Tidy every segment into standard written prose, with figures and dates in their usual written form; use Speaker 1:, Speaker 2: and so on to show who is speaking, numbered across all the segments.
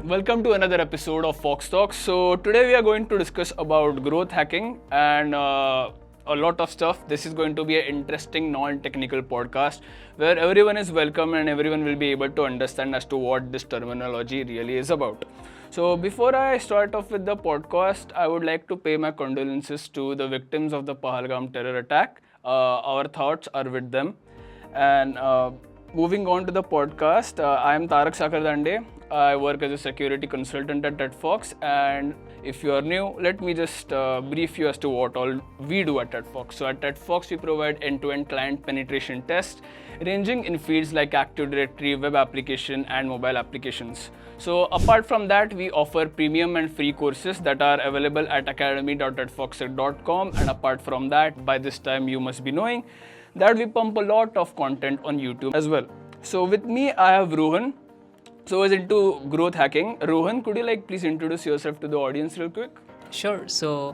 Speaker 1: welcome to another episode of Fox Talks. So today we are going to discuss about growth hacking and a lot of stuff. This is going to be an interesting non-technical podcast where everyone is welcome and everyone will be able to understand as to what this terminology really is about. So before I start off with the podcast, I would like to pay my condolences to the victims of the Pahalgam terror attack. Our thoughts are with them. And moving on to the podcast, I am Tarak Sakardande. I work as a security consultant at TEDFox, and if you are new, let me just brief you as to what all we do at TEDFox. So at TEDFox, we provide end-to-end client penetration tests ranging in fields like Active Directory, web application, and mobile applications. So apart from that, we offer premium and free courses that are available at academy.tedfox.com. And apart from that, by this time you must be knowing that we pump a lot of content on YouTube as well. So with me, I have Rohan. So is into growth hacking. Rohan, could you please introduce yourself to the audience real quick?
Speaker 2: Sure. So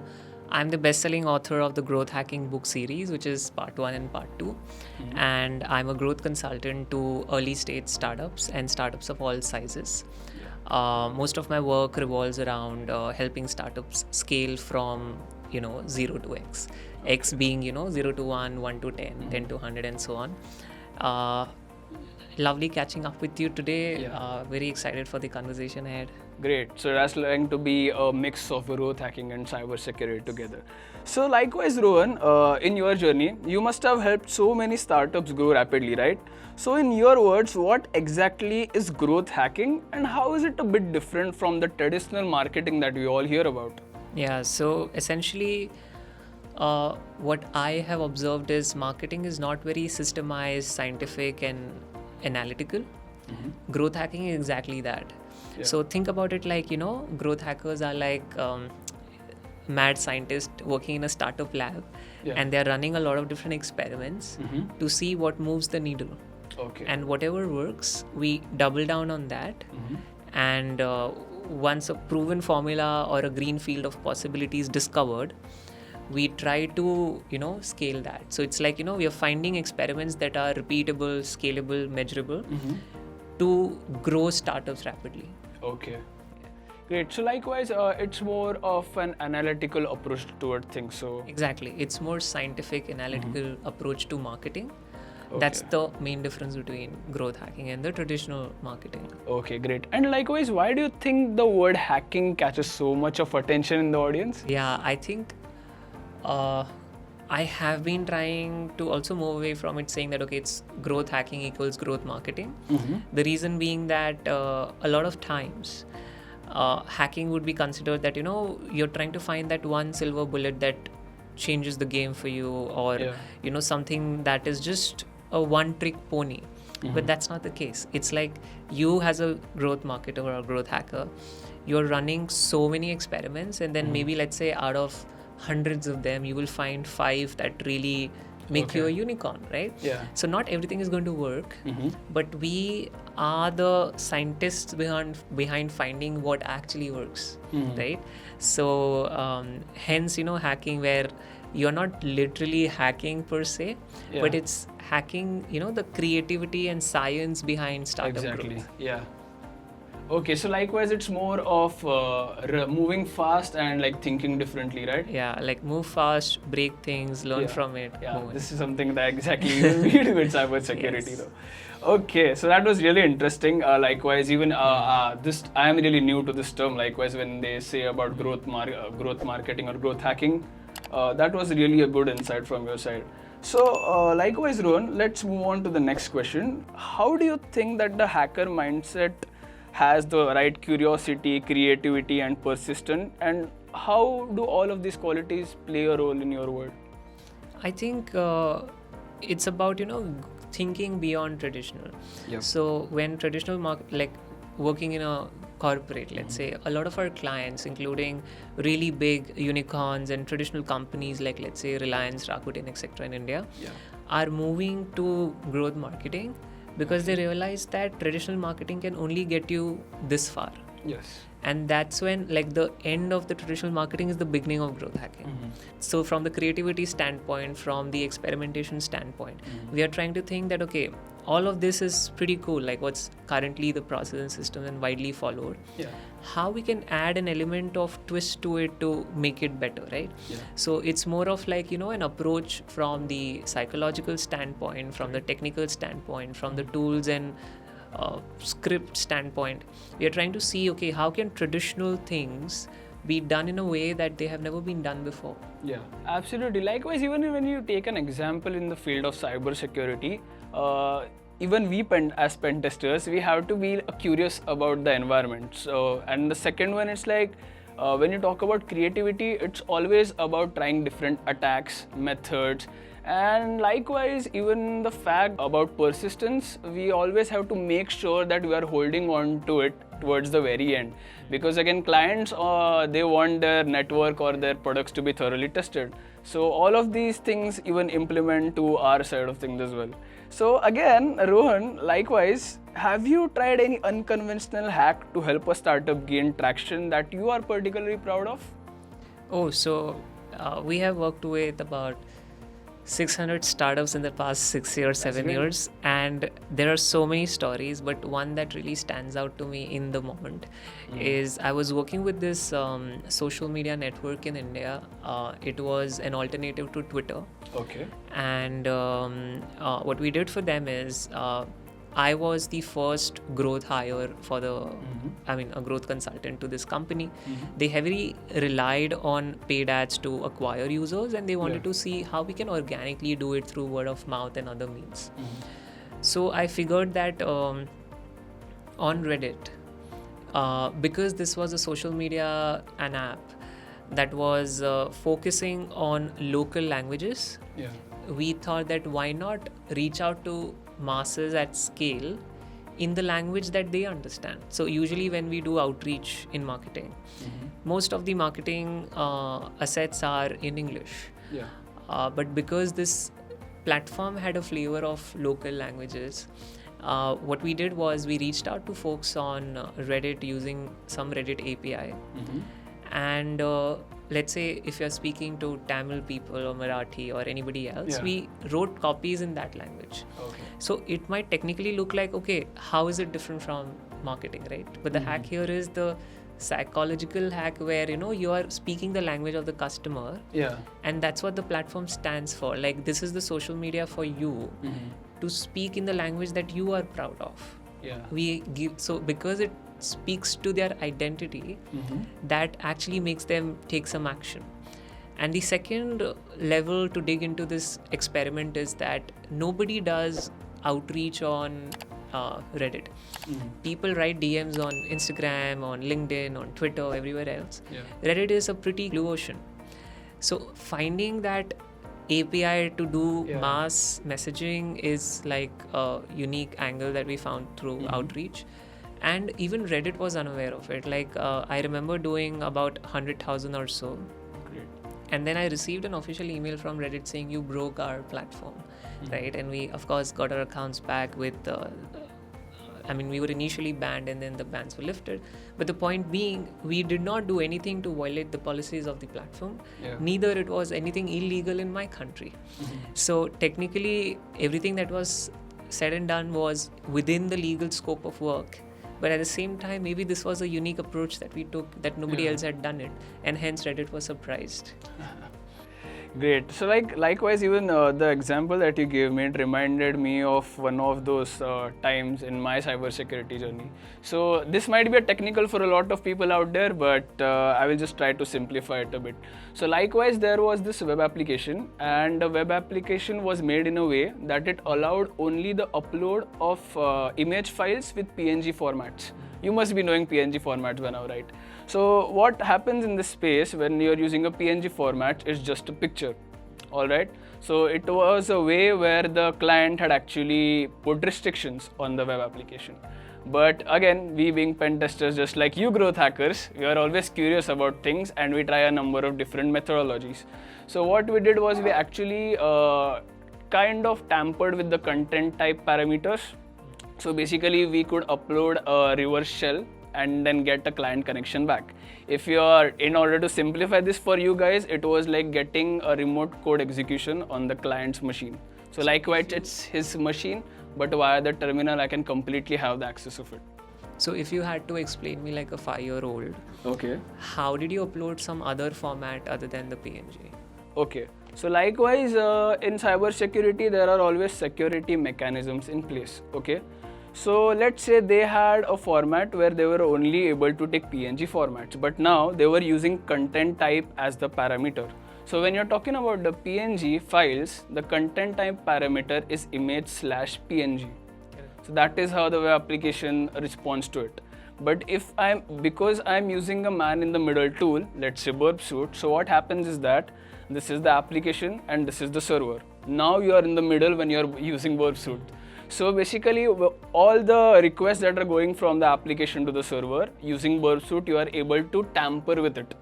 Speaker 2: I'm the best-selling author of the growth hacking book series, which is part 1 and part 2. Mm-hmm. And I'm a growth consultant to early stage startups and startups of all sizes. Most of my work revolves around helping startups scale from 0 to X. X being 0 to 1, 1 to 10, mm-hmm. 10 to 100 and so on. Lovely catching up with you today. Very excited for the conversation ahead.
Speaker 1: Great. So that's going to be a mix of growth hacking and cybersecurity together. So likewise, Rohan, in your journey, you must have helped so many startups grow rapidly, right? So in your words, what exactly is growth hacking and how is it a bit different from the traditional marketing that we all hear about?
Speaker 2: Yeah, so essentially, what I have observed is marketing is not very systemized, scientific and analytical. Mm-hmm. Growth hacking is exactly that. Yeah. So think about it like, growth hackers are like mad scientists working in a startup lab, and they're running a lot of different experiments to see what moves the needle.
Speaker 1: Okay.
Speaker 2: And whatever works, we double down on that. And once a proven formula or a green field of possibility is discovered, we try to, scale that. So it's like, we are finding experiments that are repeatable, scalable, measurable to grow startups rapidly.
Speaker 1: Okay. Great. So likewise, it's more of an analytical approach toward things. So
Speaker 2: exactly. It's more scientific, analytical approach to marketing. Okay. That's the main difference between growth hacking and the traditional marketing.
Speaker 1: Okay, great. And likewise, why do you think the word hacking catches so much of attention in the audience?
Speaker 2: Yeah, I think I have been trying to also move away from it, saying that, okay, it's growth hacking equals growth marketing. The reason being that a lot of times hacking would be considered that, you're trying to find that one silver bullet that changes the game for you, or, something that is just a one-trick pony. But that's not the case. It's like you as a growth marketer or a growth hacker, you're running so many experiments, and then maybe, let's say, out of hundreds of them, you will find 5 that really make you a unicorn, right?
Speaker 1: Yeah.
Speaker 2: So not everything is going to work, but we are the scientists behind finding what actually works, right? So hence, hacking where you're not literally hacking per se, but it's hacking, the creativity and science behind startup growth.
Speaker 1: Yeah. Okay, so likewise, it's more of moving fast and thinking differently, right?
Speaker 2: Yeah, move fast, break things, learn from it.
Speaker 1: Yeah, this is something that exactly we do with cybersecurity, though. Okay, so that was really interesting. Likewise, even I am really new to this term. Likewise, when they say about growth marketing or growth hacking, that was really a good insight from your side. So, likewise, Rohan, let's move on to the next question. How do you think that the hacker mindset has the right curiosity, creativity, and persistence, and how do all of these qualities play a role in your world?
Speaker 2: I think it's about thinking beyond traditional.
Speaker 1: Yep.
Speaker 2: So when traditional working in a corporate, let's say, a lot of our clients, including really big unicorns and traditional companies like, let's say, Reliance, Rakuten, etc. in India, are moving to growth marketing because they realize that traditional marketing can only get you this far.
Speaker 1: Yes.
Speaker 2: And that's when the end of the traditional marketing is the beginning of growth hacking. So from the creativity standpoint, from the experimentation standpoint, we are trying to think that, okay, all of this is pretty cool, like what's currently the process and system and widely followed.
Speaker 1: Yeah.
Speaker 2: How we can add an element of twist to it to make it better, right?
Speaker 1: Yeah.
Speaker 2: So it's more of like, an approach from the psychological standpoint, from the technical standpoint, from the tools and script standpoint. We are trying to see, okay, how can traditional things be done in a way that they have never been done before?
Speaker 1: Yeah, absolutely. Likewise, even when you take an example in the field of cybersecurity, even we as pen testers, we have to be curious about the environment. So, and the second one is like, when you talk about creativity, it's always about trying different attacks, methods, and likewise, even the fact about persistence, we always have to make sure that we are holding on to it towards the very end. Because again, clients, they want their network or their products to be thoroughly tested. So all of these things even implement to our side of things as well. So again, Rohan, likewise, have you tried any unconventional hack to help a startup gain traction that you are particularly proud of?
Speaker 2: Oh, so we have worked with about 600 startups in the past 6 years, 7 years, and there are so many stories, but one that really stands out to me in the moment is I was working with this social media network in India. It was an alternative to Twitter.
Speaker 1: Okay.
Speaker 2: And what we did for them is I was the first growth hire for a growth consultant to this company. They heavily relied on paid ads to acquire users, and they wanted to see how we can organically do it through word of mouth and other means. So I figured that on Reddit, because this was a social media an app that was focusing on local languages, we thought that why not reach out to masses at scale in the language that they understand. So usually when we do outreach in marketing, most of the marketing assets are in English. But because this platform had a flavor of local languages, what we did was we reached out to folks on Reddit using some Reddit API. And let's say if you're speaking to Tamil people or Marathi or anybody else, we wrote copies in that language. So it might technically look like, okay, how is it different from marketing, right? But the hack here is the psychological hack where, you are speaking the language of the customer. And that's what the platform stands for. Like, this is the social media for you to speak in the language that you are proud of. We give, so because it speaks to their identity, that actually makes them take some action. And the second level to dig into this experiment is that nobody does outreach on Reddit. People write DMs on Instagram, on LinkedIn, on Twitter, everywhere else. Reddit is a pretty blue ocean. So finding that API to do mass messaging is like a unique angle that we found through outreach. And even Reddit was unaware of it. Like, I remember doing about 100,000 or so. And then I received an official email from Reddit saying, you broke our platform, right? And we, of course, got our accounts back with, we were initially banned and then the bans were lifted. But the point being, we did not do anything to violate the policies of the platform. Neither it was anything illegal in my country. So technically, everything that was said and done was within the legal scope of work. But at the same time, maybe this was a unique approach that we took that nobody else had done it, and hence Reddit was surprised.
Speaker 1: Great. So likewise, even the example that you gave me, it reminded me of one of those times in my cybersecurity journey. So this might be a technical for a lot of people out there, but I will just try to simplify it a bit. So likewise, there was this web application, and the web application was made in a way that it allowed only the upload of image files with PNG formats. You must be knowing PNG formats by now, right? So what happens in this space when you're using a PNG format is just a picture, all right? So it was a way where the client had actually put restrictions on the web application. But again, we being pen testers, just like you growth hackers, we are always curious about things and we try a number of different methodologies. So what we did was we actually kind of tampered with the content type parameters. So basically we could upload a reverse shell and then get a client connection back. If you are, in order to simplify this for you guys, it was like getting a remote code execution on the client's machine. So likewise, it's his machine, but via the terminal I can completely have the access of it.
Speaker 2: So if you had to explain me like a 5-year-old,
Speaker 1: Okay.
Speaker 2: how did you upload some other format other than the PNG?
Speaker 1: Okay. So likewise, in cybersecurity, there are always security mechanisms in place. Okay. So let's say they had a format where they were only able to take PNG formats, but now they were using content type as the parameter. So when you're talking about the PNG files, the content type parameter is image/PNG. So that is how the web application responds to it. But because I'm using a man in the middle tool, let's say Burp Suite, so what happens is that this is the application and this is the server. Now you are in the middle when you're using Burp Suite. So basically all the requests that are going from the application to the server using Burp Suite, you are able to tamper with it.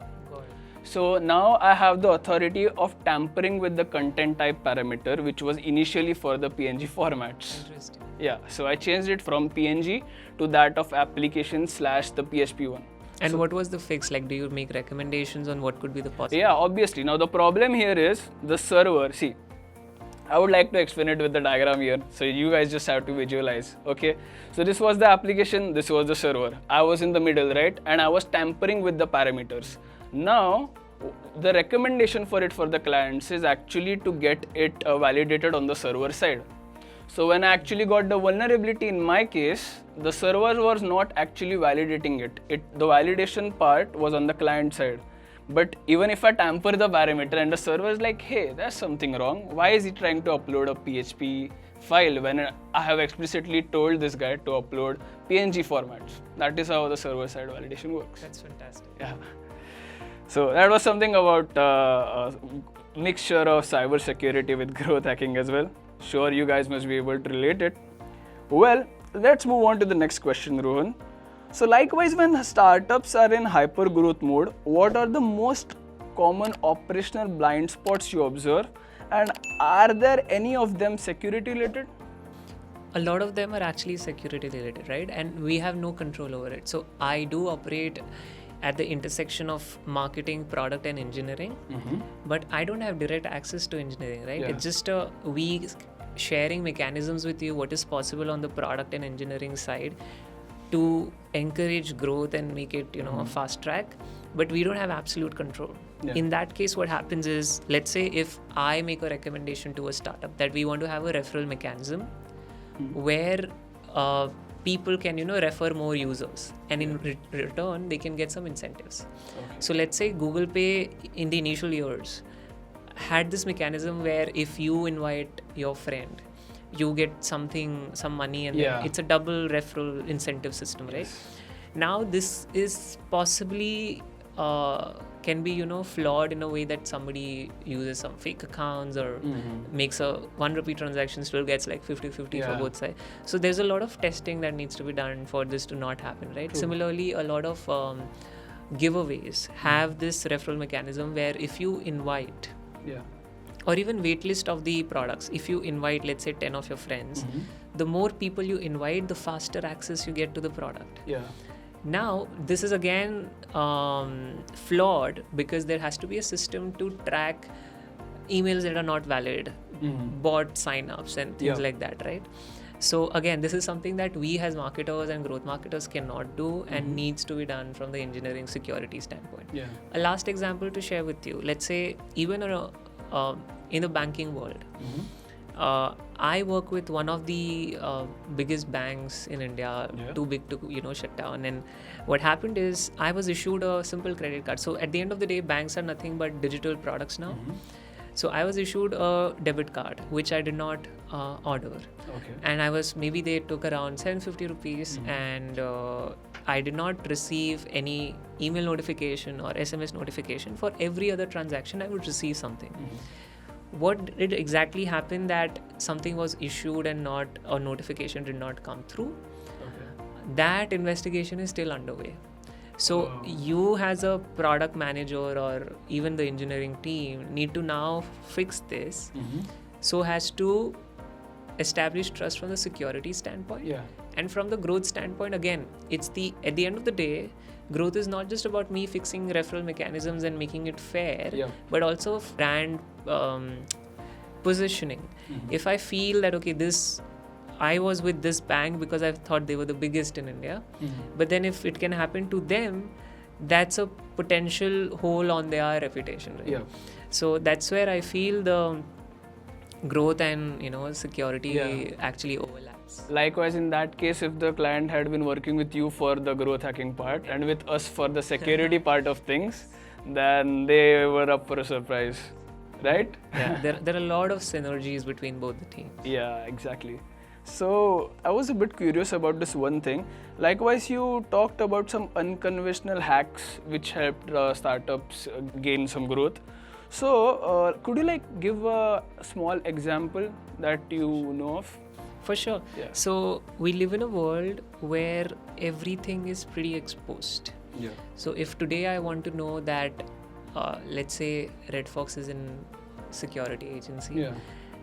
Speaker 1: So now I have the authority of tampering with the content type parameter, which was initially for the PNG formats.
Speaker 2: Interesting.
Speaker 1: Yeah, so I changed it from PNG to that of application / the PHP one.
Speaker 2: And what was the fix? Like, do you make recommendations on what could be the possible?
Speaker 1: Yeah, obviously. Now the problem here is the server. See, I would like to explain it with the diagram here. So you guys just have to visualize. Okay. So this was the application, this was the server. I was in the middle, right? And I was tampering with the parameters. Now, the recommendation for it for the clients is actually to get it validated on the server side. So when I actually got the vulnerability in my case, the server was not actually validating it. The validation part was on the client side. But even if I tamper the parameter and the server is like, hey, there's something wrong. Why is he trying to upload a PHP file when I have explicitly told this guy to upload PNG formats? That is how the server side validation works.
Speaker 2: That's fantastic.
Speaker 1: Yeah. So that was something about a mixture of cybersecurity with growth hacking as well. Sure, you guys must be able to relate it. Well, let's move on to the next question, Rohan. So likewise, when startups are in hyper growth mode, what are the most common operational blind spots you observe? And are there any of them security related?
Speaker 2: A lot of them are actually security related, right? And we have no control over it. So I do operate at the intersection of marketing, product and engineering, but I don't have direct access to engineering, right?
Speaker 1: Yeah.
Speaker 2: It's just we sharing mechanisms with you what is possible on the product and engineering side to encourage growth and make it, a fast track, but we don't have absolute control.
Speaker 1: Yeah.
Speaker 2: In that case, what happens is, let's say if I make a recommendation to a startup that we want to have a referral mechanism where people can, refer more users, and in return, they can get some incentives.
Speaker 1: Okay.
Speaker 2: So let's say Google Pay in the initial years had this mechanism where if you invite your friend, you get some money, and then it's a double referral incentive system, right?
Speaker 1: Yes.
Speaker 2: Now this is possibly can be flawed in a way that somebody uses some fake accounts or makes a 1 rupee transaction, still gets like 50-50 for both sides. So there's a lot of testing that needs to be done for this to not happen, right? True. Similarly, a lot of giveaways have this referral mechanism where if you invite or even waitlist of the products, if you invite, let's say 10 of your friends, the more people you invite, the faster access you get to the product. Now, this is again flawed because there has to be a system to track emails that are not valid, bot signups and things like that, right? So again, this is something that we as marketers and growth marketers cannot do and needs to be done from the engineering security standpoint. A last example to share with you, let's say even in the banking world, I work with one of the biggest banks in India, too big to shut down. And what happened is I was issued a simple credit card. So at the end of the day, banks are nothing but digital products now. So I was issued a debit card, which I did not order. And maybe they took around 750 rupees and I did not receive any email notification or SMS notification. For every other transaction, I would receive something. What did exactly happen that something was issued and not a notification did not come through? That investigation is still underway. So you as a product manager or even the engineering team need to now fix this so as to establish trust from the security standpoint. And from the growth standpoint, again, at the end of the day, growth is not just about me fixing referral mechanisms and making it fair, but also brand positioning. If I feel that, okay, this I was with this bank because I thought they were the biggest in India. But then if it can happen to them, that's a potential hole on their reputation, right?
Speaker 1: Yeah.
Speaker 2: So that's where I feel the growth and security actually overlaps.
Speaker 1: Likewise, in that case, if the client had been working with you for the growth hacking part and with us for the security part of things, then they were up for a surprise, right?
Speaker 2: Yeah, there are a lot of synergies between both the teams.
Speaker 1: Yeah, exactly. So I was a bit curious about this one thing. Likewise, you talked about some unconventional hacks which helped startups gain some growth. So could you give a small example that you know of?
Speaker 2: For sure.
Speaker 1: Yeah.
Speaker 2: So we live in a world where everything is pretty exposed.
Speaker 1: Yeah.
Speaker 2: So if today I want to know that, let's say Redfox is in security agency,
Speaker 1: Yeah.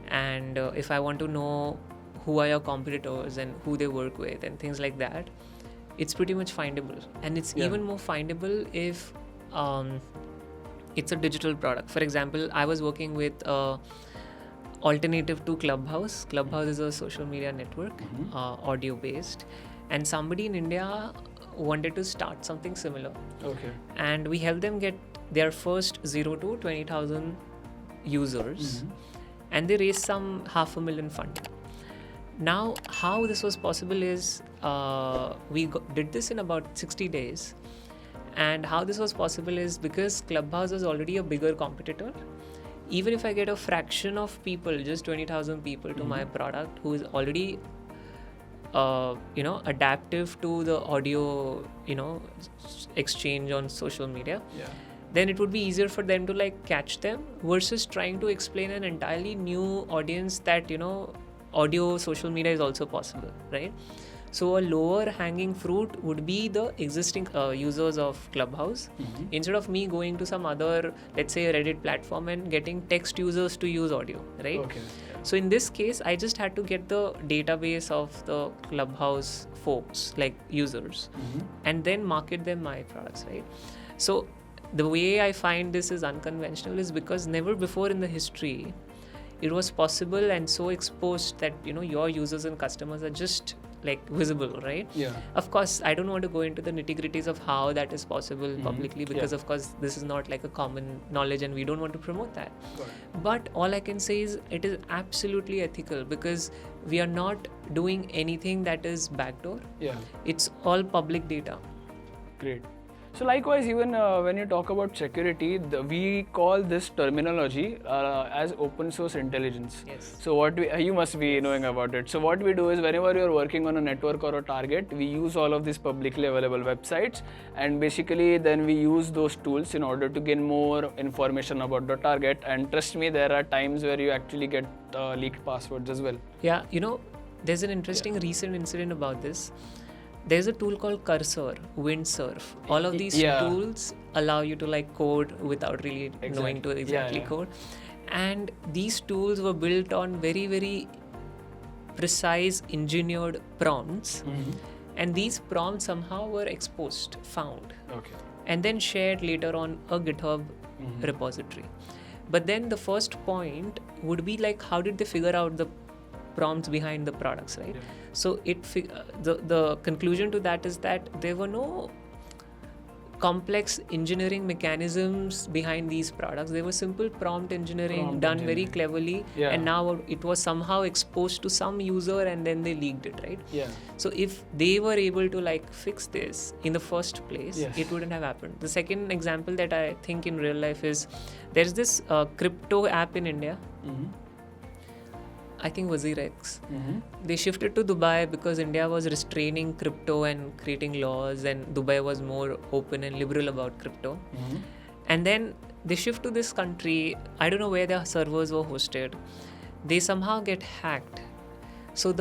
Speaker 2: and if I want to know who are your competitors and who they work with and things like that, it's pretty much findable. And it's even more findable if it's a digital product. For example, I was working with alternative to Clubhouse. Clubhouse is a social media network, audio based, and somebody in India wanted to start something similar.
Speaker 1: Okay.
Speaker 2: And we helped them get their first 0 to 20,000 users, and they raised some $500,000 funding. Now, how this was possible is we did this in about 60 days. And how this was possible is because Clubhouse was already a bigger competitor. Even if I get a fraction of people, just 20,000 people to my product who is already adaptive to the audio exchange on social media, then it would be easier for them to catch them versus trying to explain an entirely new audience that audio social media is also possible, right? So a lower hanging fruit would be the existing users of Clubhouse, instead of me going to some other, let's say, Reddit platform and getting text users to use audio, right?
Speaker 1: Okay.
Speaker 2: So in this case, I just had to get the database of the Clubhouse folks, like users, and then market them my products, right? So the way I find this is unconventional is because never before in the history it was possible and so exposed that your users and customers are just visible, right?
Speaker 1: Yeah.
Speaker 2: Of course, I don't want to go into the nitty-gritties of how that is possible publicly because of course this is not a common knowledge and we don't want to promote that. But all I can say is it is absolutely ethical because we are not doing anything that is backdoor.
Speaker 1: Yeah.
Speaker 2: It's all public data.
Speaker 1: Great. So likewise, even when you talk about security, we call this terminology as open source intelligence.
Speaker 2: Yes.
Speaker 1: So you must be knowing about it. So what we do is whenever you're working on a network or a target, we use all of these publicly available websites, and basically then we use those tools in order to gain more information about the target. And trust me, there are times where you actually get leaked passwords as well.
Speaker 2: Yeah, there's an interesting recent incident about this. There's a tool called Cursor, Windsurf. All of these tools allow you to code without really knowing to exactly code. And these tools were built on very, very precise engineered prompts. And these prompts somehow were exposed, found, and then shared later on a GitHub repository. But then the first point would be how did they figure out the prompts behind the products, right? So the conclusion to that is that there were no complex engineering mechanisms behind these products. They were simple prompt engineering done very cleverly, and now it was somehow exposed to some user and then they leaked it, right? So if they were able to fix this in the first place, it wouldn't have happened. The second example that I think in real life is there's this crypto app in India. I think WazirX. They shifted to Dubai because India was restraining crypto and creating laws, and Dubai was more open and liberal about crypto. And then they shift to this country. I don't know where their servers were hosted. They somehow get hacked. So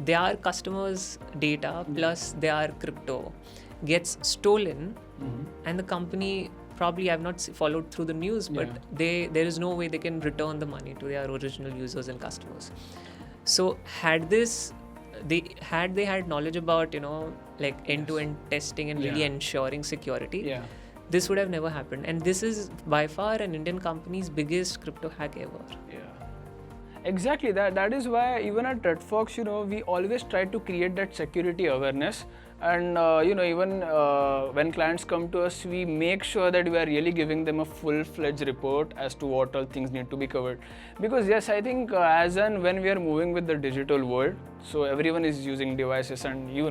Speaker 2: their customers' data plus their crypto gets stolen, and the company, probably I've not followed through the news, but there is no way they can return the money to their original users and customers. So had they had knowledge about end-to-end testing and really ensuring security, this would have never happened. And this is by far an Indian company's biggest crypto hack ever.
Speaker 1: Exactly, that is why even at TEDFox, we always try to create that security awareness. And even when clients come to us, we make sure that we are really giving them a full-fledged report as to what all things need to be covered. Because yes, I think as and when we are moving with the digital world, so everyone is using devices, and you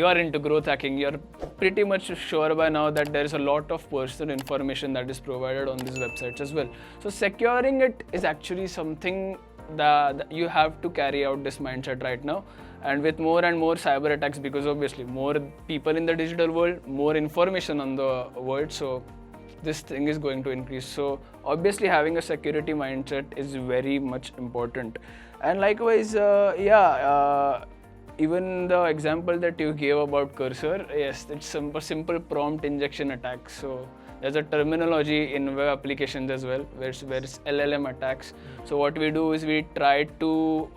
Speaker 1: are into growth hacking, you're pretty much sure by now that there is a lot of personal information that is provided on these websites as well. So securing it is actually something that you have to carry out this mindset right now. And with more and more cyber attacks, because obviously more people in the digital world, more information on the world, so this thing is going to increase. So obviously having a security mindset is very much important. And likewise, even the example that you gave about cursor, yes, it's simple prompt injection attack. So there's a terminology in web applications as well, where it's LLM attacks. So what we do is we try to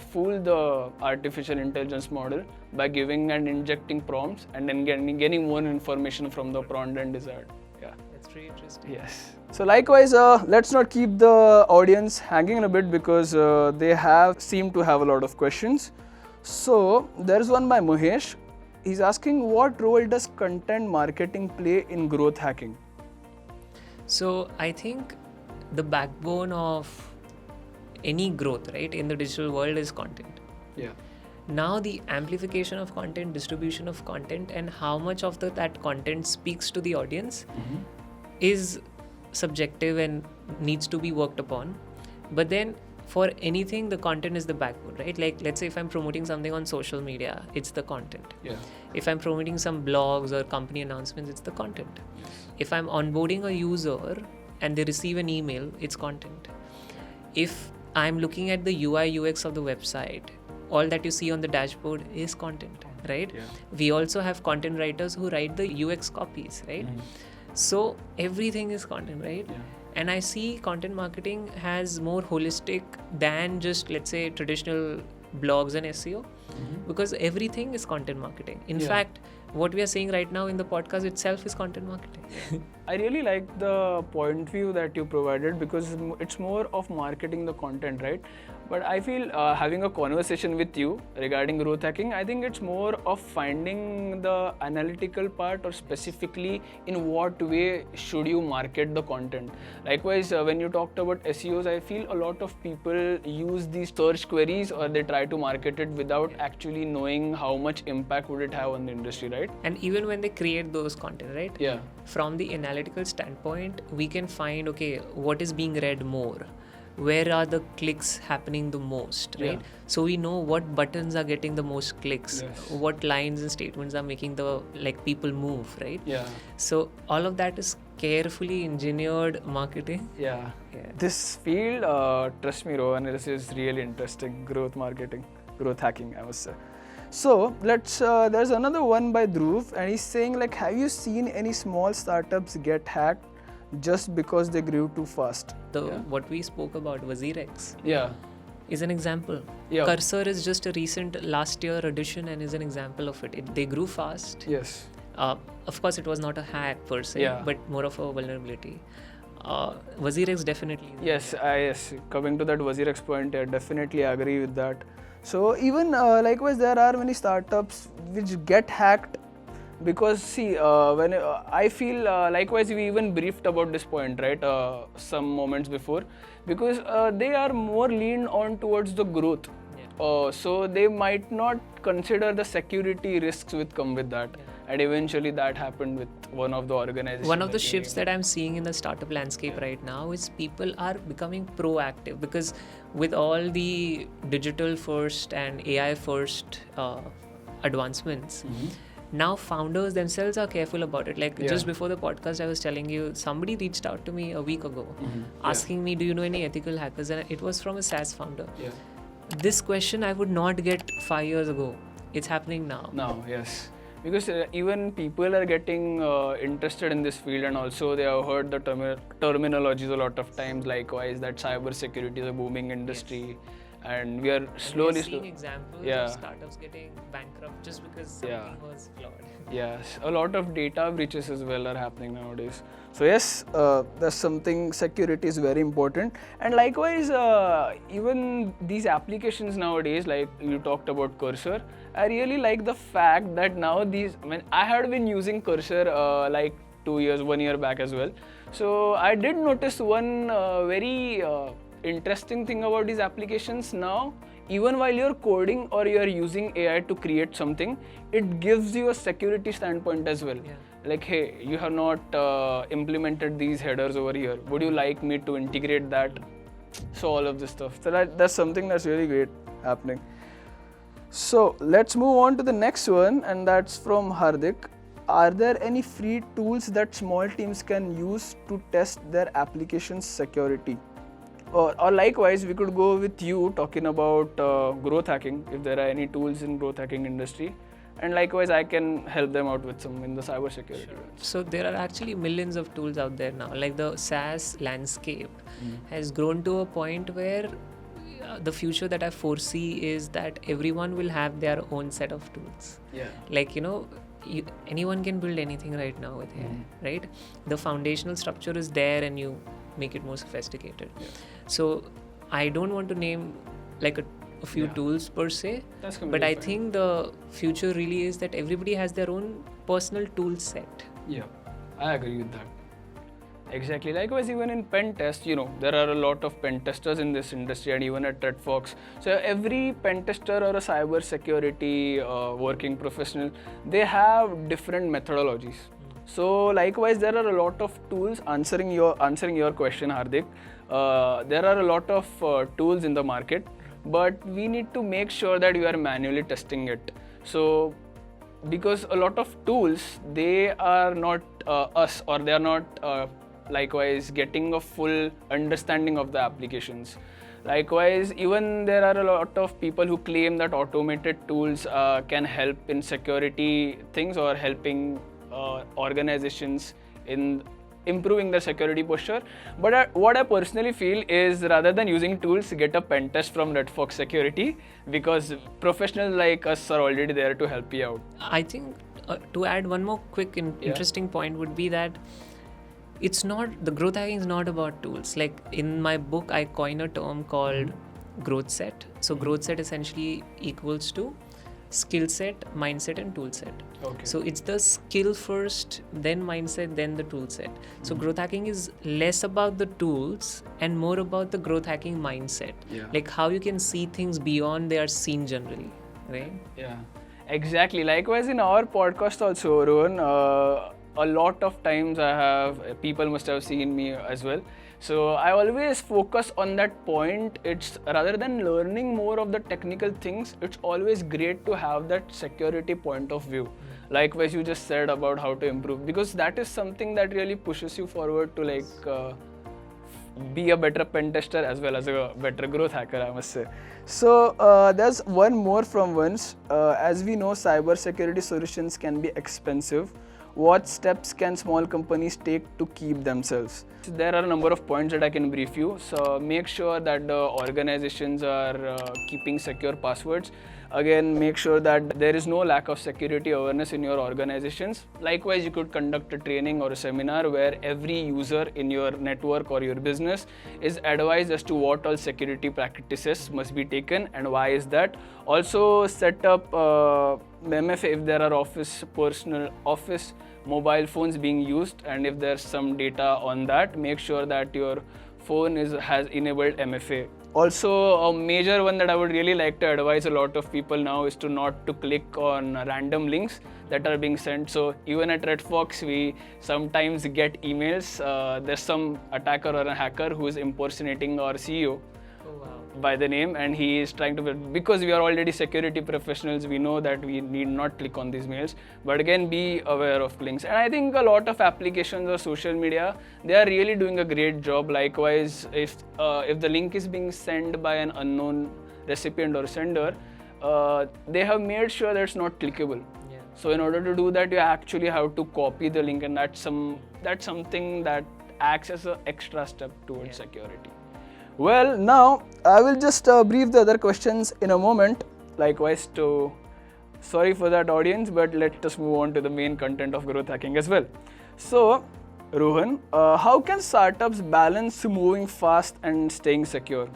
Speaker 1: fool the artificial intelligence model by giving and injecting prompts, and then getting more information from the prompt than desired. Yeah,
Speaker 2: That's pretty interesting.
Speaker 1: yes. So likewise, let's not keep the audience hanging a bit, because they seem to have a lot of questions. So there's one by Muhesh. He's asking, what role does content marketing play in growth hacking?
Speaker 2: So I think the backbone of any growth, right, in the digital world is content.
Speaker 1: Yeah.
Speaker 2: Now the amplification of content, distribution of content, and how much of that content speaks to the audience is subjective and needs to be worked upon. But then for anything, the content is the backbone, right? Like, let's say if I'm promoting something on social media, it's the content.
Speaker 1: Yeah.
Speaker 2: If I'm promoting some blogs or company announcements, it's the content.
Speaker 1: Yes.
Speaker 2: If I'm onboarding a user and they receive an email, it's content. If I'm looking at the UI UX of the website, all that you see on the dashboard is content, right?
Speaker 1: Yeah.
Speaker 2: We also have content writers who write the UX copies, right? So everything is content, right?
Speaker 1: Yeah.
Speaker 2: And I see content marketing has more holistic than just, let's say, traditional blogs and SEO, because everything is content marketing. In fact, what we are saying right now in the podcast itself is content marketing.
Speaker 1: I really like the point view that you provided, because it's more of marketing the content, right? But I feel having a conversation with you regarding growth hacking, I think it's more of finding the analytical part, or specifically in what way should you market the content. Likewise, when you talked about SEOs, I feel a lot of people use these search queries, or they try to market it without actually knowing how much impact would it have on the industry, right?
Speaker 2: And even when they create those content, right?
Speaker 1: Yeah.
Speaker 2: From the analytical standpoint, we can find, okay, what is being read more? Where are the clicks happening the most, right?
Speaker 1: Yeah.
Speaker 2: So we know what buttons are getting the most clicks,
Speaker 1: Yes.
Speaker 2: what lines and statements are making the people move, right?
Speaker 1: Yeah.
Speaker 2: So all of that is carefully engineered marketing.
Speaker 1: Yeah.
Speaker 2: Yeah.
Speaker 1: This field, trust me, Rohan, this is really interesting. Growth marketing, growth hacking, I must say. So there's another one by Dhruv, and he's saying, like, have you seen any small startups get hacked just because they grew too fast?
Speaker 2: What we spoke about, WazirX,
Speaker 1: Yeah.
Speaker 2: is an example.
Speaker 1: Yeah.
Speaker 2: Cursor is just a recent last year addition and is an example of it. They grew fast.
Speaker 1: Yes.
Speaker 2: Of course, it was not a hack per se,
Speaker 1: Yeah.
Speaker 2: but more of a vulnerability. WazirX definitely.
Speaker 1: Yes. Coming to that WazirX point, I definitely agree with that. So even likewise, there are many startups which get hacked, because when I feel likewise, we even briefed about this point, right, some moments before, because they are more leaned on towards the growth. So they might not consider the security risks which come with that. And eventually that happened with one of the organizations.
Speaker 2: One of the shifts that I'm seeing in the startup landscape right now is people are becoming proactive, because with all the digital first and AI first advancements, now founders themselves are careful about it. Like just before the podcast, I was telling you, somebody reached out to me a week ago asking me, do you know any ethical hackers? And it was from a SaaS founder. This question I would not get 5 years ago. It's happening now.
Speaker 1: Now, yes. Because even people are getting interested in this field, and also they have heard the terminologies a lot of times, likewise that cybersecurity is a booming industry. and we are
Speaker 2: And
Speaker 1: slowly.
Speaker 2: we're seeing examples
Speaker 1: Yeah.
Speaker 2: of startups getting bankrupt just because something was flawed.
Speaker 1: Yes, a lot of data breaches as well are happening nowadays. So yes, that's something. Security is very important, and likewise, even these applications nowadays, like you talked about Cursor, I really like the fact that now these. I mean, I had been using Cursor like 2 years, 1 year back as well. So I did notice one very interesting thing about these applications now. Even while you're coding or you're using AI to create something, it gives you a security standpoint as well.
Speaker 2: Yeah.
Speaker 1: Like, hey, you have not implemented these headers over here. Would you like me to integrate that? So all of this stuff. So that's something that's really great happening. So let's move on to the next one, and that's from Hardik. Are there any free tools that small teams can use to test their application's security? Or likewise, we could go with you talking about growth hacking, if there are any tools in growth hacking industry. And likewise, I can help them out with some in the cybersecurity.
Speaker 2: Sure. So there are actually millions of tools out there now. Like the SaaS landscape has grown to a point where the future that I foresee is that everyone will have their own set of tools.
Speaker 1: Yeah.
Speaker 2: Like, anyone can build anything right now with AI, right? The foundational structure is there and you make it more sophisticated.
Speaker 1: Yeah.
Speaker 2: So I don't want to name like a few tools per se,
Speaker 1: That's
Speaker 2: but I
Speaker 1: completely fine.
Speaker 2: think the future really is that everybody has their own personal tool set.
Speaker 1: Yeah, I agree with that. Exactly. Likewise, even in pen test, there are a lot of pen testers in this industry, and even at Redfox. So every pen tester or a cyber security working professional, they have different methodologies. So likewise, there are a lot of tools answering your question, Hardik. There are a lot of tools in the market, but we need to make sure that we are manually testing it. So because a lot of tools, they are not us, or they are not likewise getting a full understanding of the applications. Likewise, even there are a lot of people who claim that automated tools can help in security things, or helping organizations in improving their security posture. But what I personally feel is, rather than using tools, get a pen test from Redfox Security, because professionals like us are already there to help you out.
Speaker 2: I think to add one more quick interesting point would be that the growth hacking is not about tools. Like in my book, I coin a term called growth set. So growth set essentially equals to skill set, mindset, and tool set.
Speaker 1: Okay.
Speaker 2: So it's the skill first, then mindset, then the tool set. So growth hacking is less about the tools and more about the growth hacking mindset.
Speaker 1: Yeah.
Speaker 2: Like how you can see things beyond they are seen generally, right?
Speaker 1: Yeah, exactly. Likewise, in our podcast also, Rohan, a lot of times people must have seen me as well. So I always focus on that point. It's rather than learning more of the technical things, it's always great to have that security point of view. Likewise, you just said about how to improve, because that is something that really pushes you forward to be a better pen tester as well as a better growth hacker, I must say. So there's one more from Vansh. As we know, cybersecurity solutions can be expensive. What steps can small companies take to keep themselves? There are a number of points that I can brief you. So make sure that the organizations are keeping secure passwords. Again, make sure that there is no lack of security awareness in your organizations. Likewise, you could conduct a training or a seminar where every user in your network or your business is advised as to what all security practices must be taken and why is that. Also, set up MFA if there are office mobile phones being used, and if there's some data on that, make sure that your phone has enabled MFA. Also, a major one that I would really like to advise a lot of people now is to not to click on random links that are being sent. So even at Redfox, we sometimes get emails. There's some attacker or a hacker who is impersonating our CEO. By the name, and he is trying to, because we are already security professionals, we know that we need not click on these mails, but again, be aware of links. And I think a lot of applications or social media, they are really doing a great job. Likewise, if the link is being sent by an unknown recipient or sender, they have made sure that it's not clickable.
Speaker 2: Yeah.
Speaker 1: So in order to do that, you actually have to copy the link, and that's something that acts as an extra step towards security. Well, now I will just brief the other questions in a moment. Likewise, to sorry for that, audience, but let us move on to the main content of growth hacking as well. So, Rohan, how can startups balance moving fast and staying secure?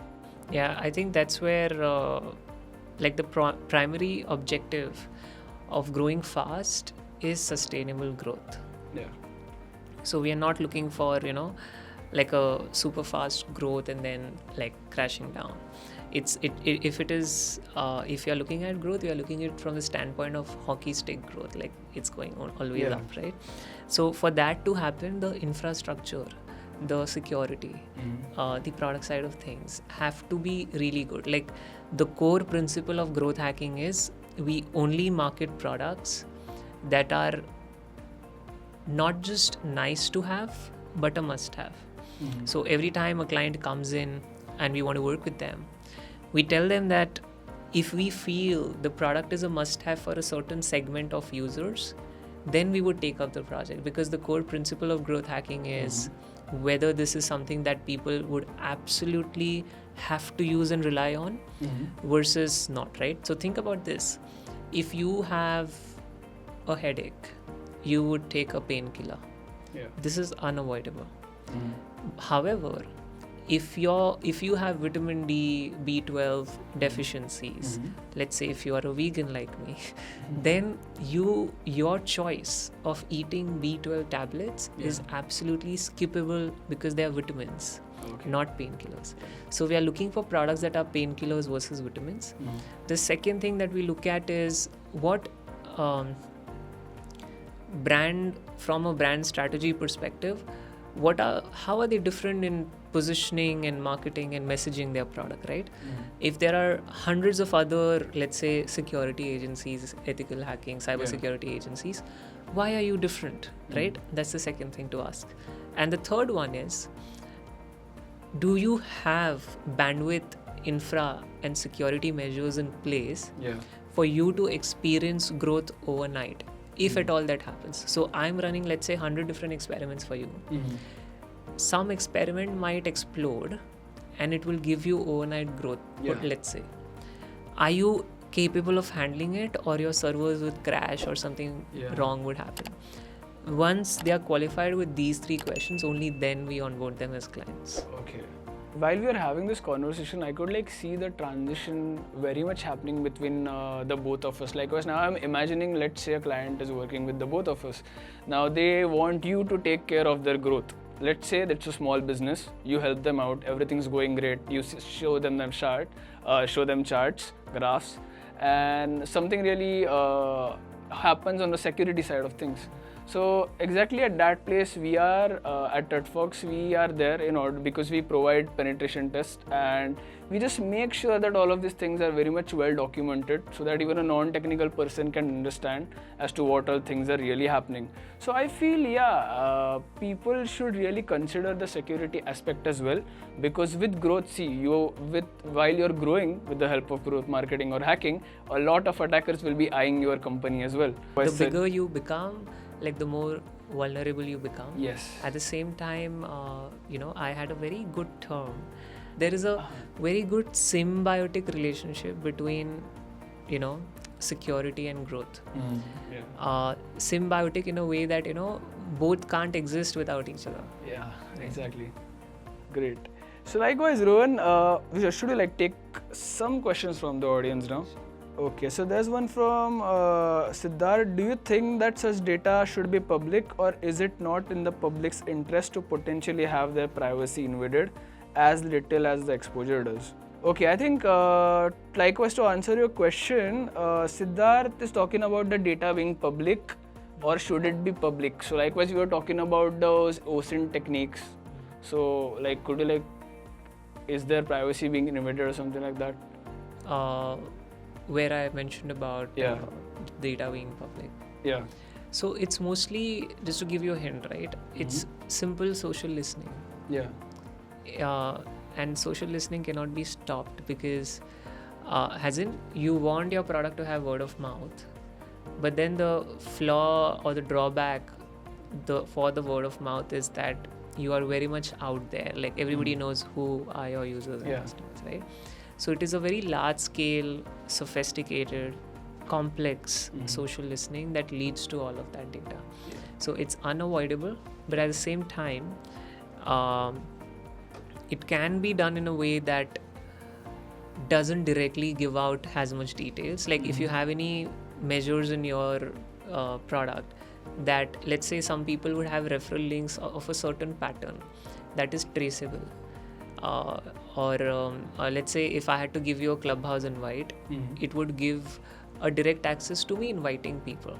Speaker 2: Yeah, I think that's where like the primary objective of growing fast is sustainable growth.
Speaker 1: Yeah.
Speaker 2: So we are not looking for, like a super fast growth and then like crashing down. If it is if you are looking at growth, you are looking at it from the standpoint of hockey stick growth, like it's going on always
Speaker 1: Yeah.
Speaker 2: up, right? So for that to happen, the infrastructure, the security, the product side of things have to be really good. Like the core principle of growth hacking is we only market products that are not just nice to have but a must have. So every time a client comes in and we want to work with them, we tell them that if we feel the product is a must have for a certain segment of users, then we would take up the project, because the core principle of growth hacking is whether this is something that people would absolutely have to use and rely on versus not, right? So think about this. If you have a headache, you would take a painkiller.
Speaker 1: Yeah.
Speaker 2: This is unavoidable. However, if you have vitamin D, B12 deficiencies, let's say if you are a vegan like me, then your choice of eating B12 tablets is absolutely skippable because they are vitamins, not painkillers. So we are looking for products that are painkillers versus vitamins. The second thing that we look at is what brand, from a brand strategy perspective, how are they different in positioning and marketing and messaging their product, right? If there are hundreds of other, let's say, security agencies, ethical hacking, cybersecurity agencies, why are you different, right? That's the second thing to ask. And the third one is, do you have bandwidth, infra and security measures in place for you to experience growth overnight, if at all that happens? So I'm running, let's say, 100 different experiments for you. Some experiment might explode and it will give you overnight growth, let's say. Are you capable of handling it, or your servers would crash or something wrong would happen? Once they are qualified with these three questions, only then we onboard them as clients.
Speaker 1: Okay. While we are having this conversation, I could see the transition very much happening between the both of us. Because now I'm imagining, let's say a client is working with the both of us. Now they want you to take care of their growth. Let's say that's a small business. You help them out. Everything's going great. You show them charts, graphs, and something really happens on the security side of things. So exactly at that place, we are at TEDFox, we are there in order because we provide penetration tests, and we just make sure that all of these things are very much well documented so that even a non-technical person can understand as to what all things are really happening. So I feel, people should really consider the security aspect as well, because with growth, while you're growing with the help of growth marketing or hacking, a lot of attackers will be eyeing your company as well.
Speaker 2: The bigger you become, like the more vulnerable you become.
Speaker 1: Yes.
Speaker 2: At the same time, I had a very good term. There is a very good symbiotic relationship between, security and growth. Symbiotic in a way that, both can't exist without each other.
Speaker 1: Yeah, exactly. Great. So likewise, Rohan, should we take some questions from the audience now? Okay, so there's one from Siddharth. Do you think that such data should be public, or is it not in the public's interest to potentially have their privacy invaded as little as the exposure does? Okay, I think likewise, to answer your question, Siddharth is talking about the data being public, or should it be public? So likewise, we were talking about those OSINT techniques. So could you is there privacy being invaded or something like that?
Speaker 2: Where I mentioned about data being public.
Speaker 1: Yeah.
Speaker 2: So it's mostly, just to give you a hint, right? It's simple social listening.
Speaker 1: Yeah.
Speaker 2: And social listening cannot be stopped because, as in, you want your product to have word of mouth, but then the flaw or the drawback for the word of mouth is that you are very much out there. Like everybody knows who are your users and customers, right? So it is a very large scale, sophisticated, complex social listening that leads to all of that data. So it's unavoidable, but at the same time, it can be done in a way that doesn't directly give out as much details. Like if you have any measures in your product that, let's say, some people would have referral links of a certain pattern that is traceable, or let's say if I had to give you a Clubhouse invite, it would give a direct access to me inviting people.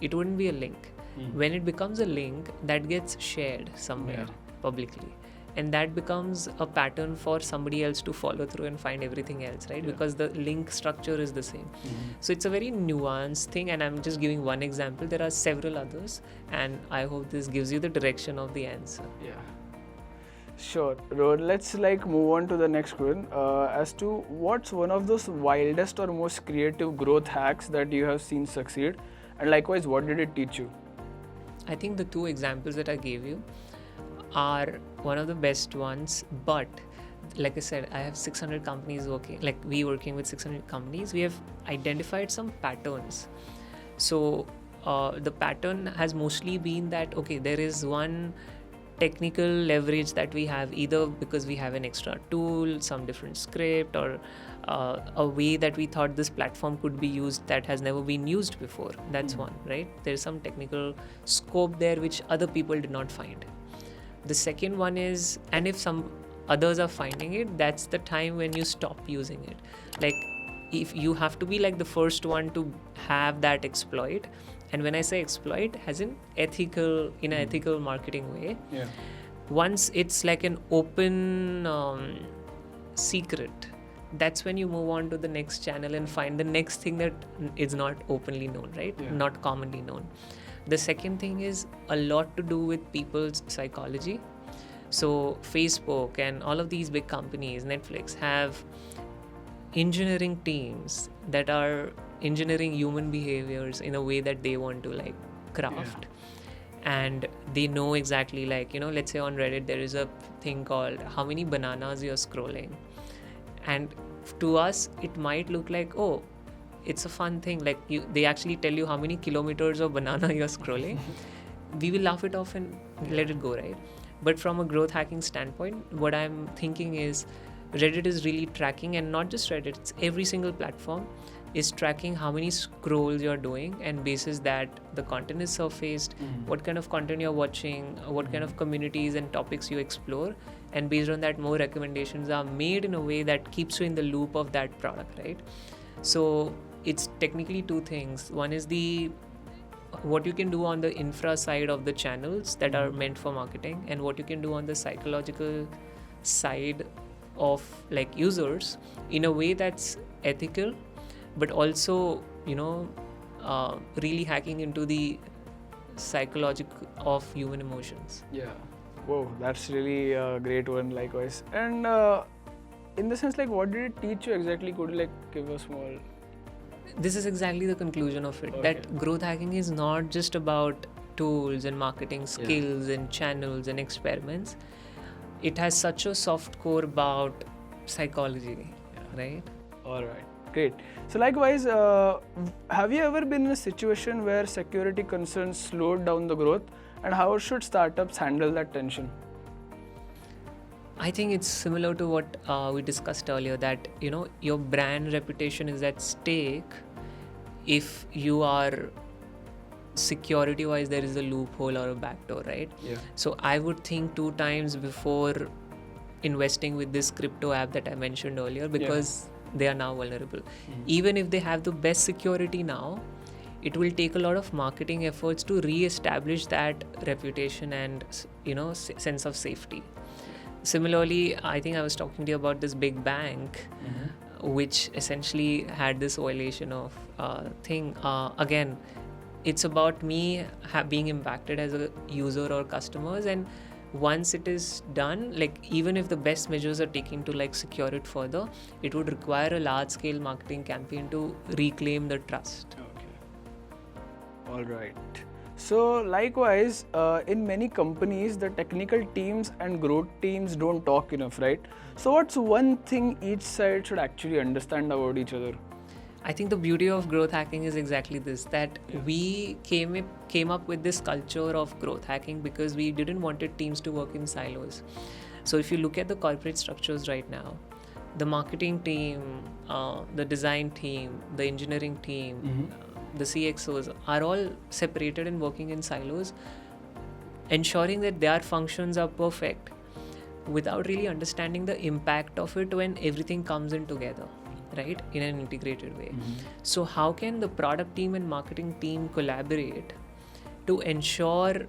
Speaker 2: It wouldn't be a link. When it becomes a link, that gets shared somewhere publicly, and that becomes a pattern for somebody else to follow through and find everything else, right? Because the link structure is the same. So it's a very nuanced thing, and I'm just giving one example. There are several others, and I hope this gives you the direction of the answer.
Speaker 1: Sure, Rohan, let's move on to the next one. As to what's one of those wildest or most creative growth hacks that you have seen succeed, and likewise, what did it teach you?
Speaker 2: I think the two examples that I gave you are one of the best ones, but like I said, I have 600 companies working with 600 companies. We have identified some patterns. So the pattern has mostly been that, okay, there is one technical leverage that we have, either because we have an extra tool, some different script, or a way that we thought this platform could be used that has never been used before. That's one, right? There's some technical scope there which other people did not find. The second one is, and if some others are finding it, that's the time when you stop using it. Like if you have to be like the first one to have that exploit, and when I say exploit, as in ethical, in an ethical marketing way. Once it's like an open secret, that's when you move on to the next channel and find the next thing that is not openly known, right? Not commonly known. The second thing is a lot to do with people's psychology. So Facebook and all of these big companies, Netflix, have engineering teams that are engineering human behaviors in a way that they want to craft. And they know exactly, let's say on Reddit there is a thing called how many bananas you're scrolling. And to us, it might look like, oh, it's a fun thing. They actually tell you how many kilometers of banana you're scrolling. We will laugh it off and let it go, right? But from a growth hacking standpoint, what I'm thinking is Reddit is really tracking, and not just Reddit, it's every single platform is tracking how many scrolls you're doing, and basis that the content is surfaced, what kind of content you're watching, what kind of communities and topics you explore, and based on that, more recommendations are made in a way that keeps you in the loop of that product, right? So it's technically two things. One is what you can do on the infra side of the channels that are meant for marketing, and what you can do on the psychological side of users in a way that's ethical, but also really hacking into the psychological of human emotions.
Speaker 1: Whoa, that's really a great one, likewise. And in the sense, what did it teach you exactly? Could you give a small...
Speaker 2: This is exactly the conclusion of it, that growth hacking is not just about tools and marketing skills and channels and experiments. It has such a soft core about psychology, right?
Speaker 1: All right, great. So likewise, have you ever been in a situation where security concerns slowed down the growth, and how should startups handle that tension?
Speaker 2: I think it's similar to what we discussed earlier, that your brand reputation is at stake if you are security wise there is a loophole or a backdoor, right? So I would think 2 times before investing with this crypto app that I mentioned earlier, because they are now vulnerable. Even if they have the best security now, it will take a lot of marketing efforts to re-establish that reputation and sense of safety. Similarly, I think I was talking to you about this big bank, which essentially had this violation of thing. Again, it's about me being impacted as a user or customers, and once it is done, even if the best measures are taken to secure it further, it would require a large-scale marketing campaign to reclaim the trust.
Speaker 1: All right. So likewise, in many companies, the technical teams and growth teams don't talk enough, right? So what's one thing each side should actually understand about each other?
Speaker 2: I think the beauty of growth hacking is exactly this, that we came up with this culture of growth hacking because we didn't wanted teams to work in silos. So if you look at the corporate structures right now, the marketing team, the design team, the engineering team, the CXOs are all separated and working in silos, ensuring that their functions are perfect without really understanding the impact of it when everything comes in together, right, in an integrated way. So how can the product team and marketing team collaborate to ensure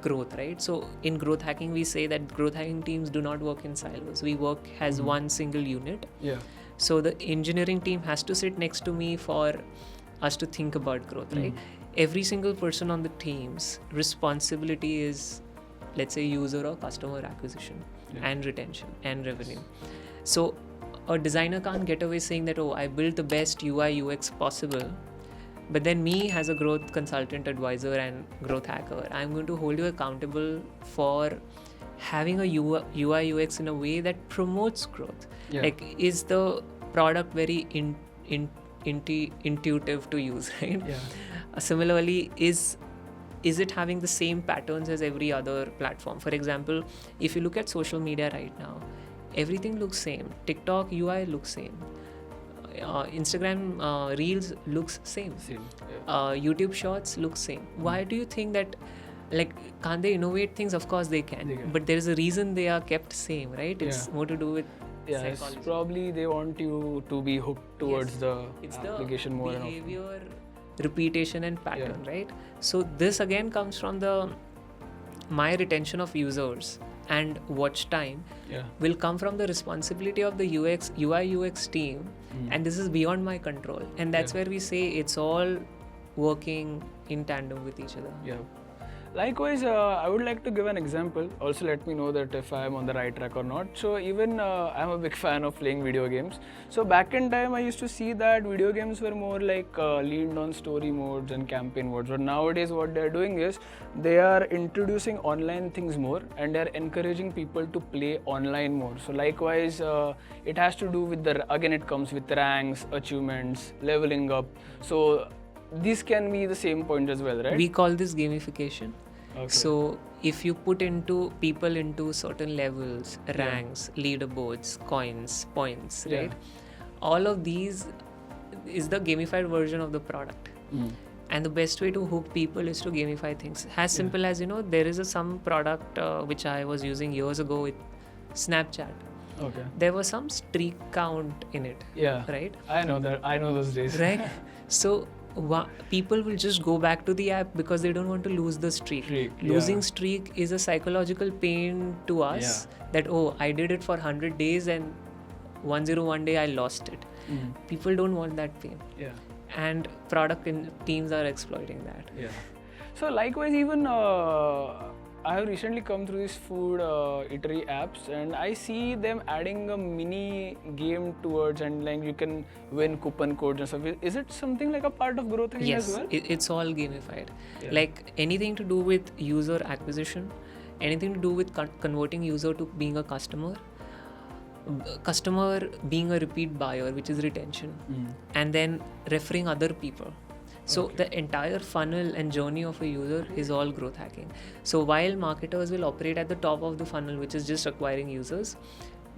Speaker 2: growth, right? So in growth hacking, we say that growth hacking teams do not work in silos. We work as one single unit.
Speaker 1: Yeah.
Speaker 2: So the engineering team has to sit next to me for us to think about growth, right? Every single person on the team's responsibility is, let's say, user or customer acquisition and retention and revenue. So a designer can't get away saying that, oh, I built the best UI UX possible, but then me as a growth consultant, advisor and growth hacker, I'm going to hold you accountable for having a UI UX in a way that promotes growth. Like, is the product very intuitive to use, right? Similarly, is it having the same patterns as every other platform? For example, if you look at social media right now, everything looks same. TikTok UI looks same. Instagram Reels looks same. YouTube Shorts looks same. Why do you think that, like, can't they innovate things? Of course they can. But there is a reason they are kept same, right? It's more to do with psychology.
Speaker 1: Probably they want you to be hooked towards the application more.
Speaker 2: It's the behavior, repetition and pattern, right? So this again comes from my retention of users and watch time will come from the responsibility of the UI UX team, and this is beyond my control, and that's where we say it's all working in tandem with each other.
Speaker 1: Likewise, I would like to give an example. Also, let me know that if I am on the right track or not. So even I'm a big fan of playing video games. So back in time, I used to see that video games were more like leaned on story modes and campaign modes. But nowadays, what they're doing is they are introducing online things more, and they're encouraging people to play online more. So likewise, it has to do with again, it comes with ranks, achievements, leveling up. So these can be the same point as well, right?
Speaker 2: We call this gamification. So if you put people into certain levels, ranks, leaderboards, coins, points, right? All of these is the gamified version of the product. And the best way to hook people is to gamify things. As simple as, there is some product which I was using years ago with Snapchat. There was some streak count in it. Right?
Speaker 1: I know that. I know those days.
Speaker 2: Right? So people will just go back to the app because they don't want to lose the streak. Losing streak is a psychological pain to us that, oh, I did it for 100 days and 101 day I lost it. People don't want that pain. And product teams are exploiting that.
Speaker 1: So likewise, even I have recently come through these food eatery apps, and I see them adding a mini game towards, and like you can win coupon codes and stuff. Is it something like a part of growth hacking as well?
Speaker 2: Yes, it's all gamified. Like anything to do with user acquisition, anything to do with converting user to being a customer being a repeat buyer, which is retention, and then referring other people. So the entire funnel and journey of a user is all growth hacking. So while marketers will operate at the top of the funnel, which is just acquiring users,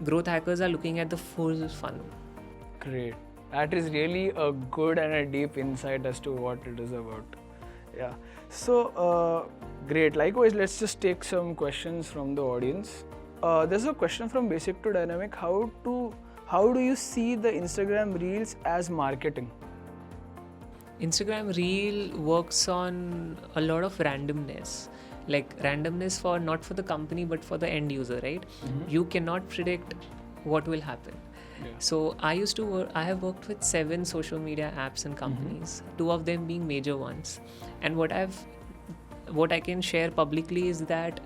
Speaker 2: growth hackers are looking at the full funnel.
Speaker 1: Great. That is really a good and a deep insight as to what it is about. So great. Likewise, let's just take some questions from the audience. There's a question from Basic to Dynamic. How do you see the Instagram Reels as marketing?
Speaker 2: Instagram Reel works on a lot of randomness, like randomness not for the company but for the end user, right? You cannot predict what will happen. So I have worked with 7 social media apps and companies, 2 of them being major ones. And what I can share publicly is that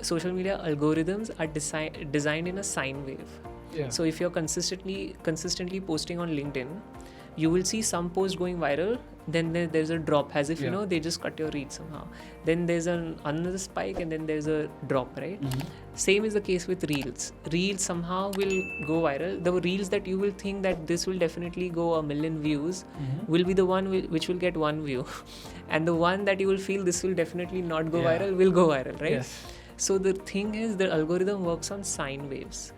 Speaker 2: social media algorithms are designed in a sine wave. So if you're consistently posting on LinkedIn, you will see some post going viral, then there's a drop, as if they just cut your reach somehow. Then there's another spike, and then there's a drop, right? Same is the case with reels. Reels somehow will go viral. The reels that you will think that this will definitely go 1 million views will be the one which will get 1 view, and the one that you will feel this will definitely not go viral will go viral, right?
Speaker 1: Yes.
Speaker 2: So the thing is, the algorithm works on sine waves.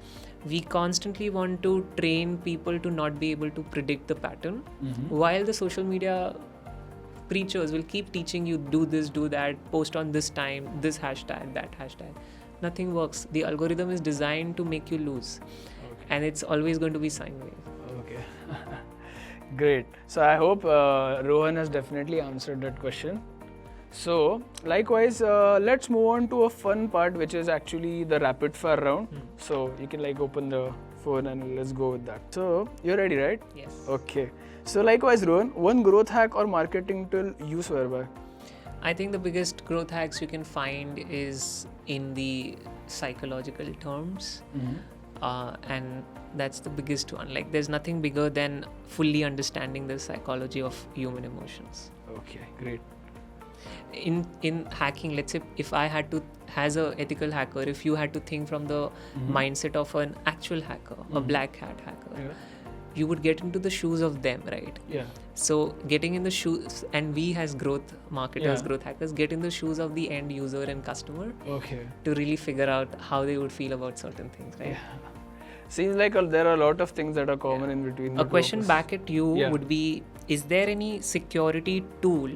Speaker 2: We constantly want to train people to not be able to predict the pattern, while the social media preachers will keep teaching you, do this, do that, post on this time, this hashtag, that hashtag. Nothing works. The algorithm is designed to make you lose, and it's always going to be sine wave.
Speaker 1: Okay. Great. So I hope Rohan has definitely answered that question. So likewise, let's move on to a fun part, which is actually the rapid fire round. So you can open the phone and let's go with that. So you're ready, right?
Speaker 2: Yes.
Speaker 1: Okay. So likewise, Rohan, one growth hack or marketing tool you swear by?
Speaker 2: I think the biggest growth hacks you can find is in the psychological terms. And that's the biggest one. There's nothing bigger than fully understanding the psychology of human emotions.
Speaker 1: Okay, great.
Speaker 2: In hacking, let's say if I had to, as a ethical hacker, if you had to think from the mindset of an actual hacker, a black hat hacker, you would get into the shoes of them, right?
Speaker 1: Yeah.
Speaker 2: So getting in the shoes, and we as growth marketers, growth hackers, get in the shoes of the end user and customer.
Speaker 1: Okay.
Speaker 2: To really figure out how they would feel about certain things, right?
Speaker 1: Yeah. Seems like there are a lot of things that are common in between.
Speaker 2: A question back at you would be, is there any security tool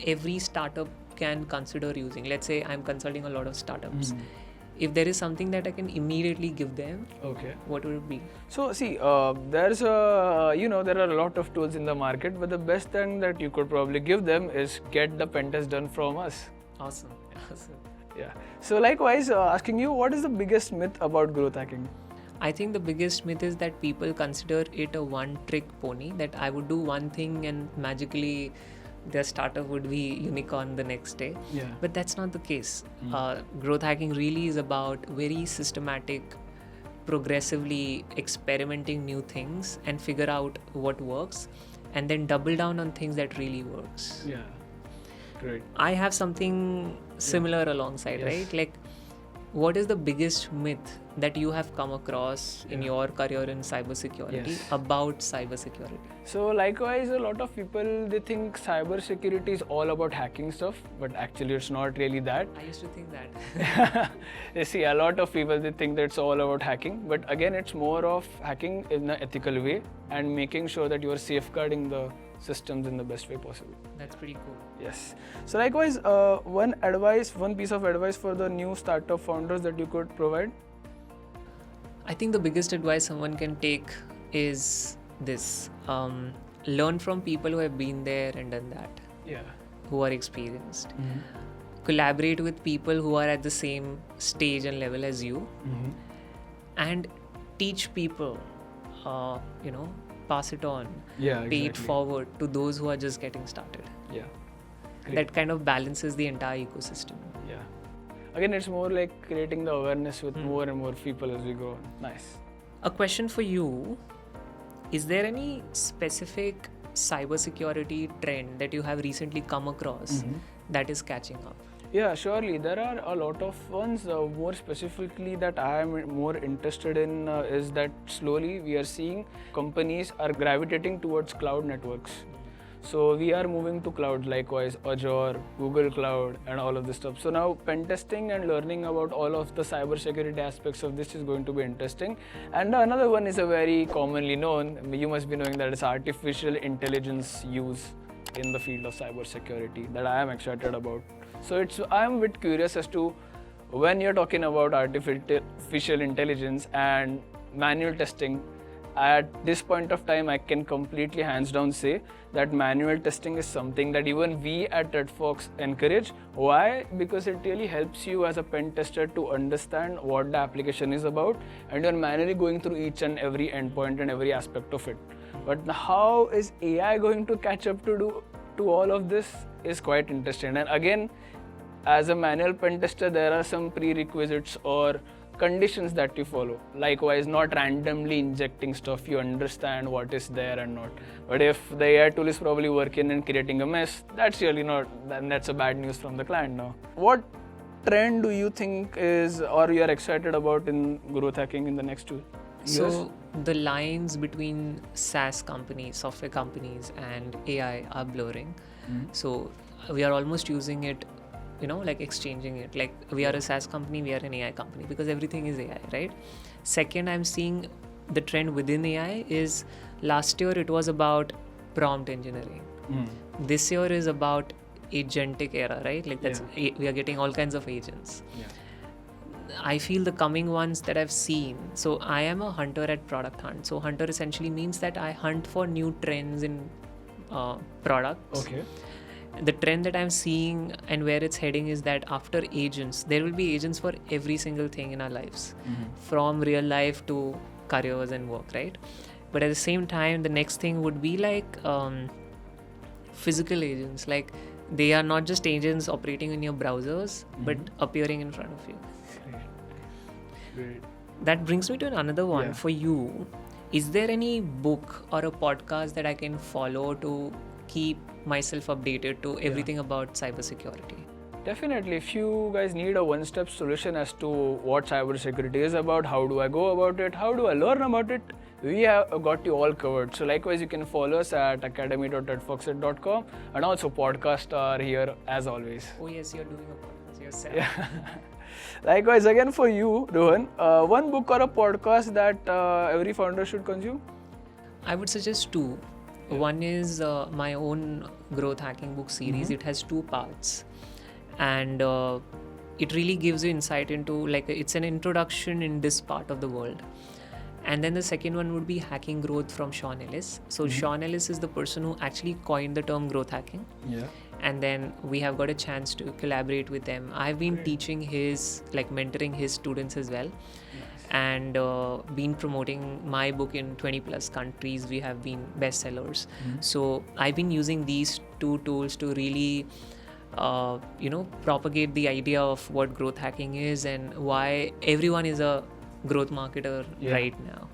Speaker 2: every startup can consider using? Let's say I'm consulting a lot of startups. If there is something that I can immediately give them, what would it be?
Speaker 1: So see, there's there are a lot of tools in the market, but the best thing that you could probably give them is get the pen test done from us.
Speaker 2: Awesome.
Speaker 1: Yeah. So likewise, asking you, what is the biggest myth about growth hacking?
Speaker 2: I think the biggest myth is that people consider it a one-trick pony, that I would do one thing and magically their startup would be unicorn the next day.
Speaker 1: Yeah.
Speaker 2: But that's not the case. Growth hacking really is about very systematic, progressively experimenting new things and figure out what works, and then double down on things that really works.
Speaker 1: Yeah. Great.
Speaker 2: I have something similar alongside, right? What is the biggest myth that you have come across in your career in cybersecurity about cybersecurity?
Speaker 1: So likewise, a lot of people, they think cybersecurity is all about hacking stuff, but actually it's not really that.
Speaker 2: I used to think that.
Speaker 1: You see, a lot of people, they think that it's all about hacking, but again, it's more of hacking in an ethical way and making sure that you are safeguarding the systems in the best way possible.
Speaker 2: That's pretty cool.
Speaker 1: Yes. So likewise, one piece of advice for the new startup founders that you could provide?
Speaker 2: I think the biggest advice someone can take is this. Learn from people who have been there and done that.
Speaker 1: Yeah.
Speaker 2: Who are experienced. Collaborate with people who are at the same stage and level as you. And teach people, pass it on, pay it forward to those who are just getting started.
Speaker 1: Yeah. Great.
Speaker 2: That kind of balances the entire ecosystem.
Speaker 1: Yeah. Again, it's more like creating the awareness with more and more people as we go on. Nice.
Speaker 2: A question for you, is there any specific cybersecurity trend that you have recently come across that is catching up?
Speaker 1: Yeah, surely. There are a lot of ones. More specifically that I am more interested in is that slowly we are seeing companies are gravitating towards cloud networks. So we are moving to cloud, likewise Azure, Google Cloud and all of this stuff. So now pen testing and learning about all of the cybersecurity aspects of this is going to be interesting. And another one is a very commonly known, you must be knowing that it's artificial intelligence use in the field of cybersecurity that I am excited about. So I am a bit curious as to when you're talking about artificial intelligence and manual testing, at this point of time, I can completely hands down say that manual testing is something that even we at TEDFox encourage. Why? Because it really helps you as a pen tester to understand what the application is about, and you're manually going through each and every endpoint and every aspect of it. But how is AI going to catch up to all of this is quite interesting. And again, as a manual pen tester, there are some prerequisites or conditions that you follow. Likewise, not randomly injecting stuff. You understand what is there and not. But if the AI tool is probably working and creating a mess, that's really not, then that's a bad news from the client now. What trend do you think is, or you are excited about in growth hacking in the next 2 years?
Speaker 2: So the lines between SaaS companies, software companies and AI are blurring. So we are almost using it, like exchanging it. Like we are a SaaS company, we are an AI company because everything is AI, right? Second, I'm seeing the trend within AI is last year it was about prompt engineering. This year is about agentic era, right? Like we are getting all kinds of agents. I feel the coming ones that I've seen. So I am a hunter at product hunt. So hunter essentially means that I hunt for new trends in products.
Speaker 1: Okay.
Speaker 2: The trend that I'm seeing and where it's heading is that after agents, there will be agents for every single thing in our lives, from real life to careers and work, right? But at the same time, the next thing would be like physical agents. Like they are not just agents operating in your browsers, but appearing in front of you.
Speaker 1: Great.
Speaker 2: That brings me to another one for you. Is there any book or a podcast that I can follow to keep myself updated to everything about cybersecurity?
Speaker 1: Definitely. If you guys need a one-step solution as to what cybersecurity is about, how do I go about it, how do I learn about it, we have got you all covered. So likewise, you can follow us at academy.tedfox.com, and also podcasts are here as always.
Speaker 2: Oh yes, you're doing a podcast yourself.
Speaker 1: Likewise, again for you, Rohan, one book or a podcast that every founder should consume?
Speaker 2: I would suggest two. One is my own growth hacking book series. It has 2 parts, and it really gives you insight into, like, it's an introduction in this part of the world. And then the second one would be Hacking Growth from Sean Ellis. So Sean Ellis is the person who actually coined the term growth hacking. And then we have got a chance to collaborate with them. I've been teaching mentoring his students as well. And been promoting my book in 20 plus countries. We have been bestsellers. So I've been using these 2 tools to really propagate the idea of what growth hacking is and why everyone is a growth marketer right now.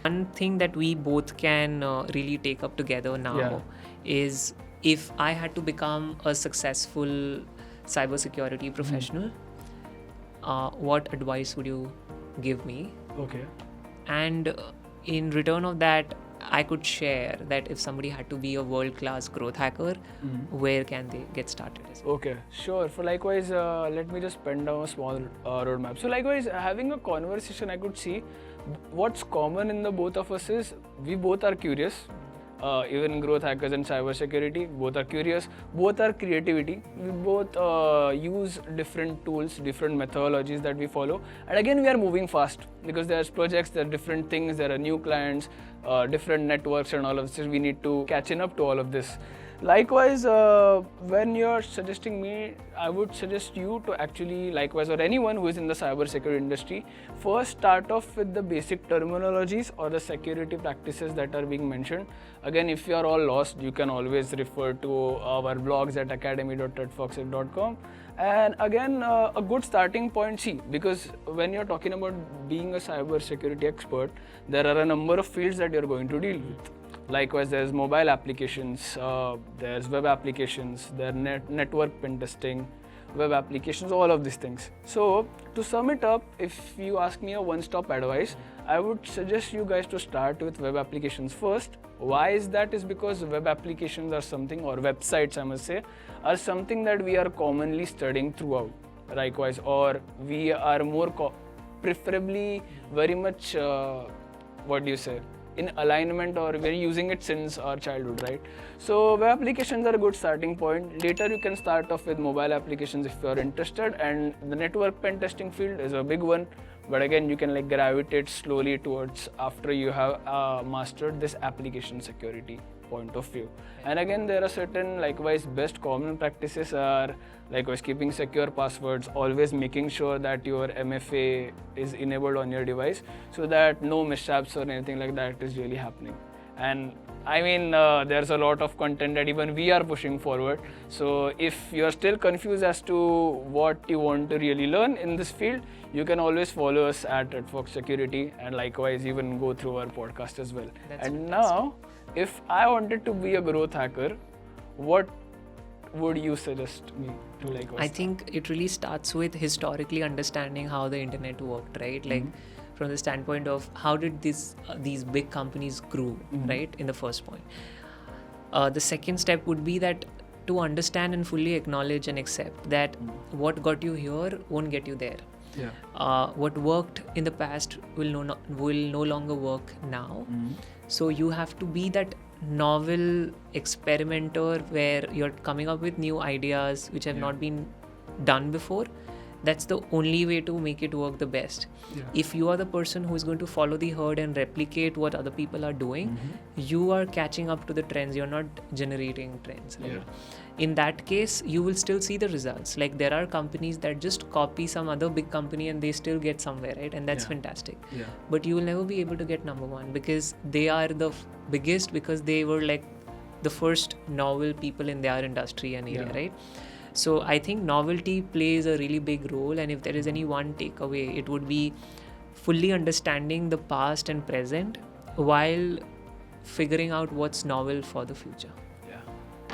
Speaker 2: One thing that we both can really take up together now is, if I had to become a successful cybersecurity professional, what advice would you give me?
Speaker 1: Okay.
Speaker 2: And in return of that, I could share that if somebody had to be a world-class growth hacker, where can they get started?
Speaker 1: Okay, sure. For likewise, let me just pen down a small roadmap. So likewise, having a conversation, I could see what's common in the both of us is we both are curious. Even growth hackers and cybersecurity, both are curious, both are creativity. We both use different tools, different methodologies that we follow. And again, we are moving fast because there's projects, there are different things, there are new clients, different networks and all of this. We need to catching up to all of this. Likewise, when you're suggesting me, I would suggest you to actually, likewise, or anyone who is in the cybersecurity industry, first start off with the basic terminologies or the security practices that are being mentioned. Again, if you are all lost, you can always refer to our blogs at academy.tedfox.com. And again, a good starting point, because when you're talking about being a cybersecurity expert, there are a number of fields that you're going to deal with. Likewise, there's mobile applications, there's web applications, there's network pen testing, web applications, all of these things. So to sum it up, if you ask me a one-stop advice, I would suggest you guys to start with web applications first. Why is that? Is because web applications are something, or websites I must say, are something that we are commonly studying throughout. Likewise, or we are more preferably very much, in alignment, or we're using it since our childhood, right? So web applications are a good starting point. Later you can start off with mobile applications if you're interested, and the network pen testing field is a big one, but again you can gravitate slowly towards after you have mastered this application security point of view. And again, there are certain likewise best common practices are likewise keeping secure passwords, always making sure that your MFA is enabled on your device so that no mishaps or anything like that is really happening. And I mean, there's a lot of content that even we are pushing forward. So if you're still confused as to what you want to really learn in this field, you can always follow us at Redfox Security, and likewise even go through our podcast as well.
Speaker 2: That's
Speaker 1: and
Speaker 2: fantastic.
Speaker 1: now, if I wanted to be a growth hacker, what would you suggest me to
Speaker 2: I think it really starts with historically understanding how the internet worked, right? Like from the standpoint of how did these big companies grew, right? In the first point. The second step would be that to understand and fully acknowledge and accept that what got you here won't get you there. What worked in the past will no longer work now. So you have to be that novel experimenter where you're coming up with new ideas which have not been done before. That's the only way to make it work the best. If you are the person who is going to follow the herd and replicate what other people are doing, you are catching up to the trends. You're not generating trends. Right? In that case, you will still see the results. Like there are companies that just copy some other big company and they still get somewhere, right? And that's fantastic. But you will never be able to get number one because they are the biggest, because they were like the first novel people in their industry and area, right? So I think novelty plays a really big role, and if there is any one takeaway, it would be fully understanding the past and present while figuring out what's novel for the future.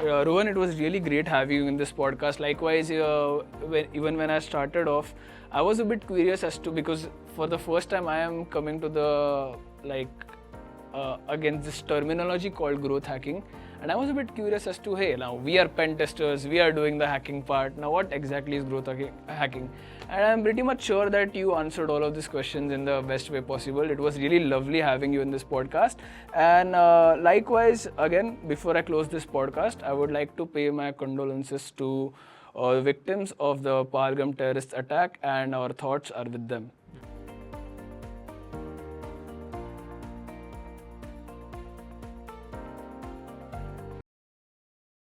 Speaker 1: Rohan, it was really great having you in this podcast. Likewise, even when I started off, I was a bit curious as to, because for the first time I am coming to the against this terminology called growth hacking, and I was a bit curious as to, hey, now we are pen testers, we are doing the hacking part. Now what exactly is growth hacking? And I'm pretty much sure that you answered all of these questions in the best way possible. It was really lovely having you in this podcast. And likewise, again, before I close this podcast, I would like to pay my condolences to victims of the Pahalgam terrorist attack, and our thoughts are with them.